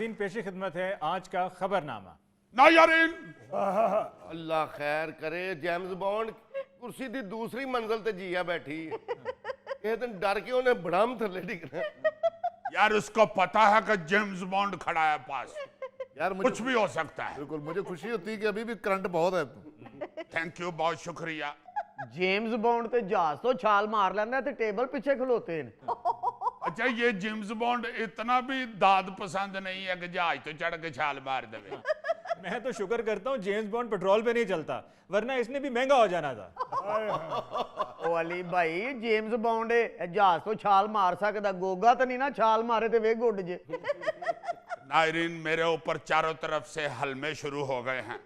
नाजरीन पेश खिदमत है आज का खबरनामा। नाजरीन अल्लाह खैर करे, जेम्स बॉन्ड कुर्सी दी दूसरी मंजिल ते जिया बैठी है। दिन डर के उन्हें बड़ाम थले डिगना। यार उसको पता है कि जेम्स बॉन्ड खड़ा है पास, यार कुछ भी हो सकता है। बिल्कुल, मुझे खुशी होती है कि अभी भी करंट बहुत है। थैंक यू, बहुत शुक्रिया। जेम्स बॉन्ड ते जहाज तो छाल मार लेंदा ते टेबल पीछे खलोते हैं। अच्छा, ये जेम्स बॉन्ड इतना भी दाद पसंद नहीं है कि जहाज तो चढ़ के छाल मार देवे। मैं तो शुक्र करता हूँ जेम्स बॉन्ड पेट्रोल पे नहीं चलता, वरना इसने भी महंगा हो जाना था। ओ अली भाई, जेम्स बॉन्ड जहाज तो छाल मार सकदा, गोगा तो नहीं ना छाल मारे ते वे गुड जे। नाजरीन, मेरे ऊपर चारों तरफ से हलमे शुरू हो गए हैं,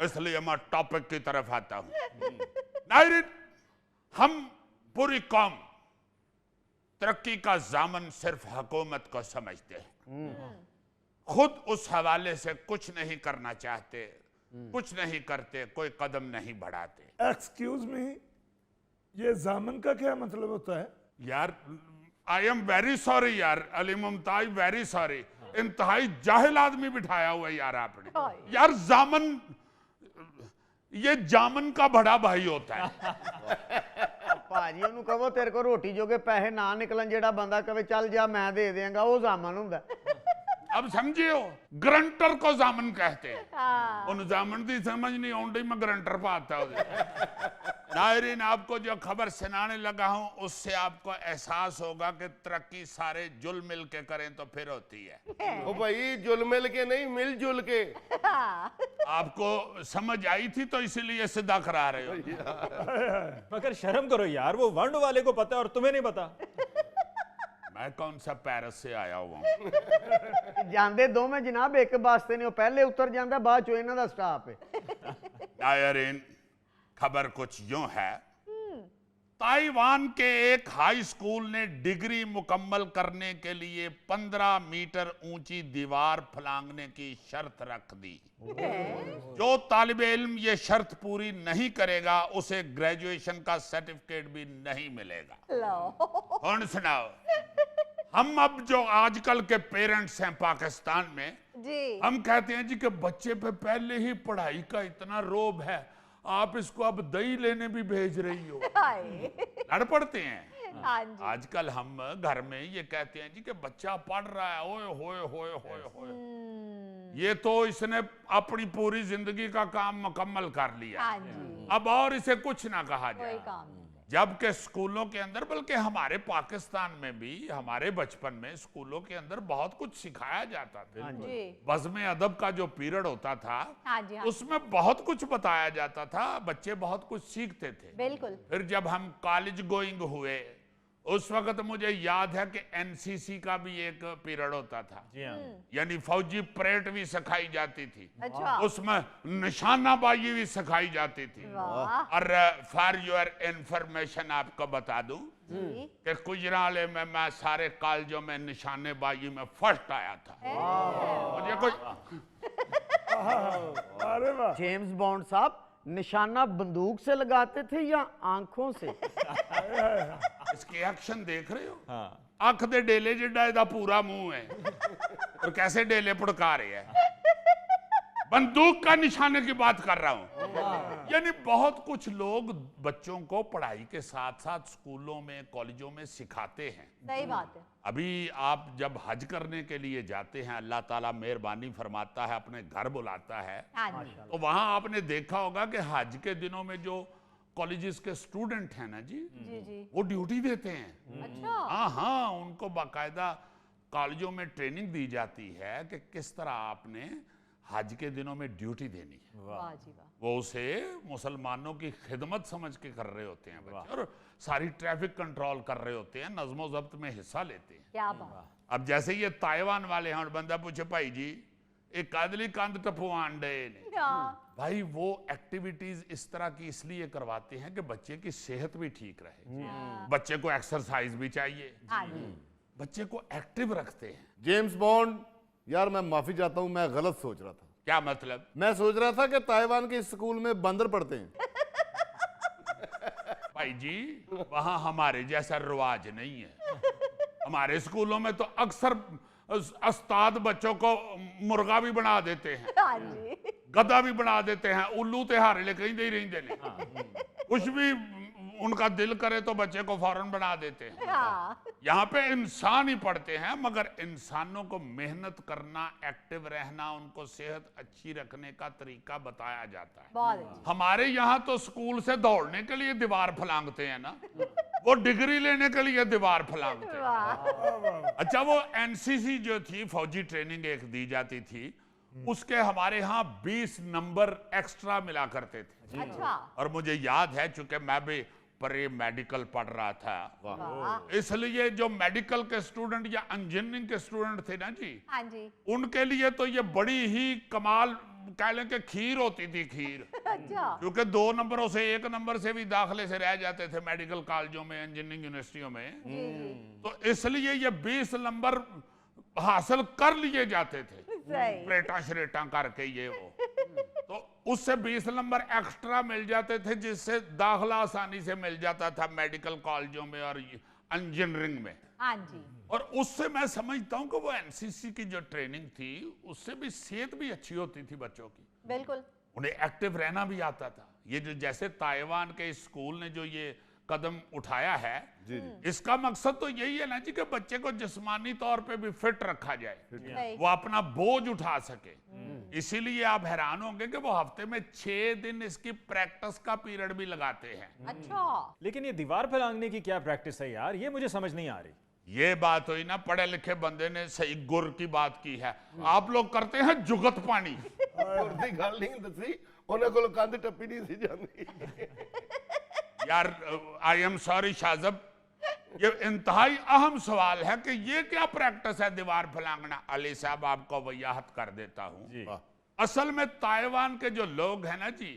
इसलिए मैं टॉपिक की तरफ आता हूं। नाजरीन, हम पूरी कौम तरक्की का जामन सिर्फ हुकूमत को समझते हैं, खुद उस हवाले से कुछ नहीं करना चाहते, कुछ नहीं करते, कोई कदम नहीं बढ़ाते। एक्सक्यूज मी, ये जामन का क्या मतलब होता है? यार आई एम वेरी सॉरी यार, अली मुमताज वेरी सॉरी। इंतहाई जाहिल आदमी बिठाया हुआ है यार आपने। यार जामन, ये जामन का बड़ा भाई होता है। भाजी ओनू कहो तेरे को रोटी जोगे पैसे ना निकलन, जेड़ा बंदा कहे चल जा मैं दे देंगा, वो जामन हुंदा। अब समझे हो, ग्रंटर को जामन कहते हैं। उन जामन की समझ नहीं आउंदी, मैं ग्रंटर पाता नायरीन, आपको जो खबर सुनाने लगा हूं उससे आपको एहसास होगा कि तरक्की सारे जुल मिल के करें तो फिर होती है। ओ भाई, जुल मिल के नहीं, मिलजुल के। आपको समझ आई थी तो इसीलिए सीधा करा रहे हो। मगर शर्म करो यार, वो वर्ल्ड वाले को पता है और तुम्हें नहीं पता। मैं कौन सा पेरिस से आया हुआ हूं। ਜਾਂਦੇ ਦੋਵੇਂ जनाब एक वास्ते ने, पहले उतर जाता बाद चो इन्हां दा स्टाफ है। नायरीन, खबर कुछ यूं है, ताइवान के एक हाई स्कूल ने डिग्री मुकम्मल करने के लिए 15 मीटर ऊंची दीवार फलांगने की शर्त रख दी। जो तालिब इल्म ये शर्त पूरी नहीं करेगा उसे ग्रेजुएशन का सर्टिफिकेट भी नहीं मिलेगा। कौन सुनाओ? हम अब जो आजकल के पेरेंट्स हैं पाकिस्तान में जी, हम कहते हैं जी कि बच्चे पे पहले ही पढ़ाई का इतना रोब है, आप इसको अब दही लेने भी भेज रही हो। लड़ पड़ते हैं। हाँ जी। आजकल हम घर में ये कहते हैं जी कि बच्चा पढ़ रहा है, ओए होए होए होए होए, ये तो इसने अपनी पूरी जिंदगी का काम मुकम्मल कर लिया, हाँ जी, अब और इसे कुछ ना कहा कोई जाए। काम नहीं। जबकि स्कूलों के अंदर, बल्कि हमारे पाकिस्तान में भी हमारे बचपन में स्कूलों के अंदर बहुत कुछ सिखाया जाता था। जी, बज़्म अदब का जो पीरियड होता था हाँ जी, हाँ जी, उसमें बहुत कुछ बताया जाता था, बच्चे बहुत कुछ सीखते थे। बिल्कुल। फिर जब हम कॉलेज गोइंग हुए उस वक्त मुझे याद है कि एनसीसी का भी एक पीरियड होता था, जी हाँ। यानी फौजी परेड भी सिखाई जाती थी, अच्छा, उसमें निशानाबाजी भी सिखाई जाती थी। वाह और फॉर योर इंफॉर्मेशन आपको बता दूं जी, कि गुजराले में मैं सारे कॉलेजों में निशानेबाजी में फर्स्ट आया था। मुझे कोई अरे वाह, जेम्स बॉन्ड साहब निशाना बंदूक से लगाते थे या आंखों से? इसके एक्शन देख रहे हो? हाँ, अख दे डेले जिड्डा इहदा पूरा मुंह है और कैसे डेले पड़का रहे हैं। बंदूक का निशाने की बात कर रहा हूं। यानी बहुत कुछ लोग बच्चों को पढ़ाई के साथ साथ स्कूलों में कॉलेजों में सिखाते हैं। सही बात है। अभी आप जब हज करने के लिए जाते हैं, अल्लाह ताला मेहरबानी फरमाता है, अपने घर बुलाता है, हाँ जी, तो वहां आपने देखा होगा कि हज के दिनों में जो कॉलेजेस के स्टूडेंट हैं ना जी, जी जी, वो ड्यूटी देते हैं। अच्छा, हाँ हाँ, उनको बाकायदा कॉलेजों में ट्रेनिंग दी जाती है कि किस तरह आपने हज के दिनों में ड्यूटी देनी है। वाह जी वाह, वो उसे मुसलमानों की खिदमत समझ के कर रहे होते हैं बच्चे, और सारी ट्रैफिक कंट्रोल कर रहे होते हैं, नज़्मो ज़ब्त में हिस्सा लेते हैं। क्या बात। अब जैसे ये ताइवान वाले हैं और बंदा पूछे भाई जी एक कादली कंध टपवान डे ने, हाँ, भाई वो एक्टिविटीज इस तरह की इसलिए करवाते हैं कि बच्चे की सेहत भी ठीक रहे, बच्चे को एक्सरसाइज भी चाहिए, हाँ जी, बच्चे को एक्टिव रखते हैं। जेम्स बॉन्ड, यार मैं माफी चाहता हूं, मैं गलत सोच रहा था। क्या मतलब? मैं सोच रहा था कि ताइवान के स्कूल में बंदर पढ़ते हैं। भाई जी वहां हमारे जैसा रिवाज नहीं है। हमारे स्कूलों में तो अक्सर उस्ताद बच्चों को मुर्गा भी बना देते हैं, हाँ जी। गधा भी बना देते हैं, उल्लू ते हारे ले कहीं दे रही देने, कुछ भी उनका दिल करे तो बच्चे को फौरन बना देते हैं। हाँ। यहाँ पे इंसान ही पढ़ते हैं, मगर इंसानों को मेहनत करना, एक्टिव रहना, उनको सेहत अच्छी रखने का तरीका बताया जाता है। बहुत अच्छी। हमारे यहाँ तो स्कूल से दौड़ने के लिए दीवार फलांगते हैं ना, वो डिग्री लेने के लिए दीवार फलांगते हैं। वाह। अच्छा, वो एनसीसी जो थी, फौजी ट्रेनिंग एक दी जाती थी, उसके हमारे यहाँ 20 नंबर एक्स्ट्रा मिला करते थे। अच्छा। और मुझे याद है, चूंकि मैं भी प्री मेडिकल पढ़ रहा था, वाह। इसलिए जो मेडिकल के स्टूडेंट या इंजीनियरिंग के स्टूडेंट थे ना जी, हाँ जी। उनके लिए तो ये बड़ी ही कमाल कह लें कि खीर होती थी, खीर। अच्छा। क्योंकि 2 नंबरों से 1 नंबर से भी दाखिले से रह जाते थे मेडिकल कॉलेजों में, इंजीनियरिंग यूनिवर्सिटियों में। जी जी। तो इसलिए ये 20 नंबर हासिल कर लिए जाते थे, सही। प्लेटा श्रेटा करके ये वो। तो उससे 20 नंबर एक्स्ट्रा मिल जाते थे, जिससे दाखिला आसानी से मिल जाता था मेडिकल कॉलेजों में और इंजीनियरिंग में। हाँ जी। और उससे मैं समझता हूँ कि वो एनसीसी की जो ट्रेनिंग थी, उससे भी सेहत भी अच्छी होती थी बच्चों की, बिल्कुल। उन्हें एक्टिव रहना भी आता था। ये जो जैसे ताइवान के स्कूल ने जो ये कदम उठाया है, इसका मकसद तो यही है ना जी कि बच्चे को जिस्मानी तौर पे भी फिट रखा जाए, सही। वो अपना बोझ उठा सके। इसीलिए आप हैरान होंगे कि वो हफ्ते में 6 दिन इसकी प्रैक्टिस का पीरियड भी लगाते हैं। अच्छा। लेकिन ये दीवार फैलांगने की क्या प्रैक्टिस है यार, ये मुझे समझ नहीं आ रही। ये बात हुई ना, पढ़े लिखे बंदे ने सही गुर की बात की है। आप लोग करते हैं जुगत पानी। उर्दी गल नहीं दसी, उन्हें को कंध टप्पी नहीं सी जाती। यार आई एम सॉरी शाहजब, ये इंतहाई अहम सवाल है कि ये क्या प्रैक्टिस है दीवार फलांगना। अली साहब, आपको वजाहत कर देता हूँ। असल में ताइवान के जो लोग हैं ना जी,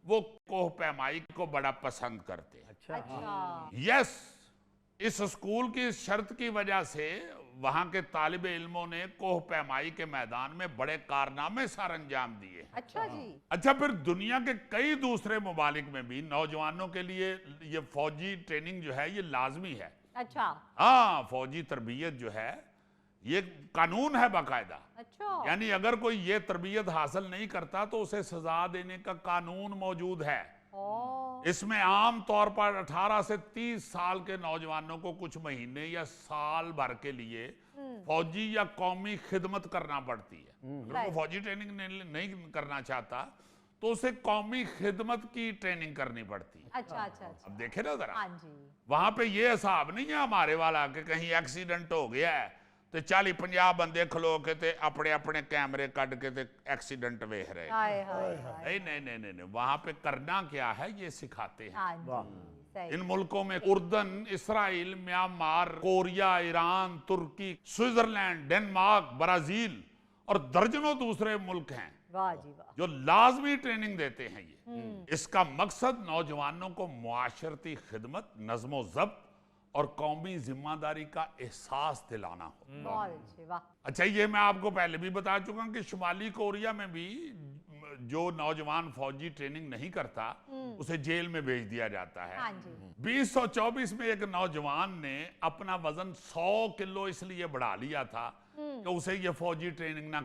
वो कोह पैमाई को बड़ा पसंद करते हैं। अच्छा। यस, इस स्कूल की शर्त की वजह से वहां के तालिबे इल्मों ने कोह पैमाई के मैदान में बड़े कारनामे सर अंजाम दिए। अच्छा जी। अच्छा, फिर दुनिया के कई दूसरे ममालिक में भी नौजवानों के लिए ये फौजी ट्रेनिंग जो है ये लाजमी है। अच्छा। हाँ, फौजी तरबियत जो है ये कानून है बाकायदा। अच्छा। यानी अगर कोई ये तरबियत हासिल नहीं करता तो उसे सजा देने का कानून मौजूद है। ओ। इसमें आम तौर पर 18 से 30 साल के नौजवानों को कुछ महीने या साल भर के लिए फौजी या कौमी खिदमत करना पड़ती है। अगर वो फौजी ट्रेनिंग नहीं करना चाहता तो उसे कौमी खिदमत की ट्रेनिंग करनी पड़ती है। अच्छा अच्छा अच्छा। अब देखे ना जरा, हाँ जी। वहां पे ये हिसाब नहीं है हमारे वाला कि कहीं एक्सीडेंट हो गया है तो 40-50 बंदे खलो के ते अपने अपने कैमरे कट के ते एक्सीडेंट वेख रहे। हाय हाय हाय। नहीं, वहां पे करना क्या है ये सिखाते हैं। हाँ जी। सही। इन मुल्कों में उर्दन, इसराइल, म्यांमार, कोरिया, ईरान, तुर्की, स्विट्जरलैंड, डेनमार्क, ब्राजील और दर्जनों दूसरे मुल्क हैं वाह जी वाह। जो लाजमी ट्रेनिंग देते हैं। ये इसका मकसद नौजवानों को मुआशरती खिदमत, नज्मो जब्त और कौमी जिम्मेदारी का एहसास दिलाना हो। बहुत अच्छे। वाह। अच्छा, ये मैं आपको पहले भी बता चुका हूं कि शुमाली कोरिया में भी जो नौजवान फौजी ट्रेनिंग नहीं करता उसे जेल में भेज दिया जाता है। हाँ जी। 2024 में एक नौजवान ने अपना वजन 100 किलो इसलिए बढ़ा लिया था कि उसे ये फौजी ट्रेनिंग ना